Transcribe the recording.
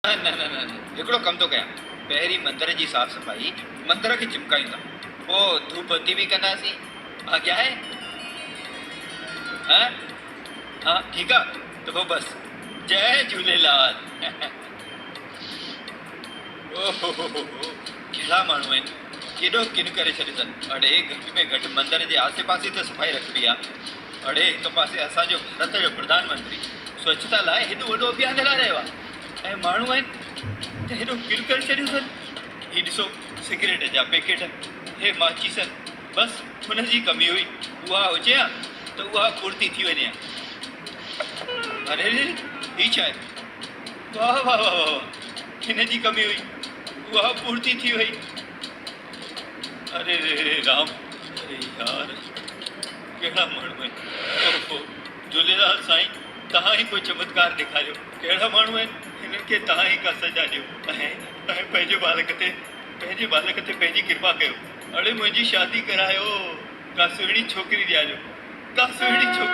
न न न न हिकिड़ो कमु थो कयां। पहिरीं मंदर जी साफ़ सफ़ाई, मंदर खे चिमकायूं था, पोइ धूप बत्ती बि कंदासीं। हा क्या है? हाँ हाँ ठीकु आहे त पोइ बसि। जय झूलेलाल। ओहो कहिड़ा माण्हू आहिनि, केॾो किन करे छॾियो अथनि। अड़े घटि में घटि मंदर जे आसे पासे त सफ़ाई रखबी आहे। अड़े हिक पासे असांजो भारत जो प्रधानमंत्री स्वच्छता लाइ हेॾो वॾो अभियान हलाए रहियो आहे, ऐं माण्हू आहिनि त हेॾो किन करे छॾियो अथनि। हीउ ॾिसो सिगरेट जा पैकेट, हे माचीस, बसि हुनजी कमी हुई, उहा हुजे हा त उहा पूर्ति थी वञे हा। अरे हीउ छा आहे? वाह वाह वाह वाह, हिन जी कमी हुई, उहा पूर्ति थी वई। अरे रे रे राम, अरे यार कहिड़ा माण्हू आहिनि। ओहो झूलेलाल साईं, तव्हां ई कोई चमत्कार ॾेखारियो। कहिड़ा माण्हू आहिनि, हिननि खे तव्हां ई का सजा ॾियो ऐं पंहिंजे बालक ते पंहिंजी कृपा कयो। अड़े मुंहिंजी शादी करायो, का सुहिणी छोकिरी ॾियारियो, का सुहिणी छोकिरी।